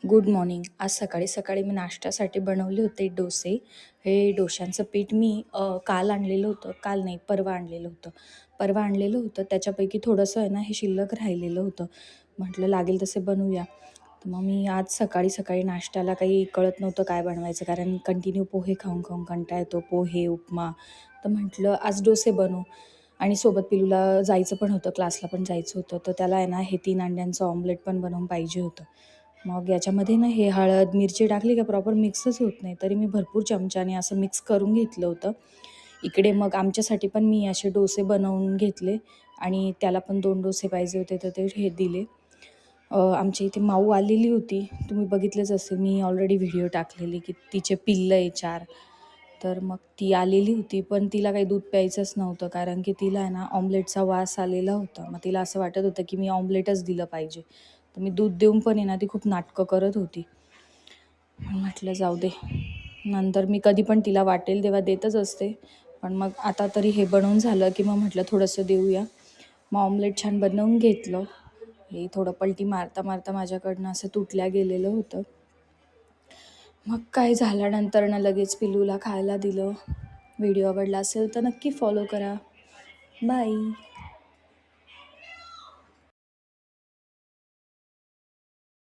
Good morning. आज सकाळी सकाळी मी नाश्त्यासाठी बनवले होते डोसे. हे डोशांचं पीठ मी काल आणलेलं होतं. काल नाही, परवा आणलेलं होतं. परवा आणलेलं होतं त्याच्यापैकी थोडंसं आहे ना हे शिल्लक राहिलेलं होतं. म्हटलं लागेल तसे बनवूया. तर मग मी आज सकाळी सकाळी नाश्त्याला काही कळत नव्हतं काय बनवायचं, कारण कंटिन्यू पोहे खाऊन खाऊन कंटाळा येतो. पोहे, उपमा. तर म्हटलं आज डोसे बनवू. आणि सोबत पिलूला जायचं पण होतं, क्लासला पण जायचं होतं. तर त्याला आहे ना हे 3 अंड्यांचं ऑमलेट पण बनवून पाहिजे होतं. मग याच्यामध्ये ना हे हळद, मिरची टाकली का प्रॉपर मिक्सच होत नाही. तरी मी भरपूर चमच्याने असं मिक्स करून घेतलं होतं. इकडे मग आमच्यासाठी पण मी असे डोसे बनवून घेतले आणि त्याला पण 2 डोसे पाहिजे होते तर ते हे दिले. आमच्या इथे माऊ आलेली होती. तुम्ही बघितलेच असेल, मी ऑलरेडी व्हिडिओ टाकलेली की तिचे पिल्लं आहे 4. तर मग ती आलेली होती, पण तिला काही दूध प्यायचंच नव्हतं, कारण की तिला आहे ना ऑमलेटचा वास आलेला होता. मग तिला असं वाटत होतं की मी ऑमलेटच दिलं पाहिजे. तर मी दूध देऊन पण आहे ना ती खूप नाटकं करत होती. म्हटलं जाऊ दे, नंतर मी कधी पण तिला वाटेल तेव्हा देतच असते. पण मग आता तरी हे बनवून झालं की मग म्हटलं थोडंसं देऊया. मग ऑमलेट छान बनवून घेतलं. हे थोडं पलटी मारता मारता माझ्याकडनं असं तुटल्या गेलेलं होतं. मग काय झाल्यानंतर ना लगेच पिल्लूला खायला दिलं. व्हिडिओ आवडला असेल तर नक्की फॉलो करा. बाय.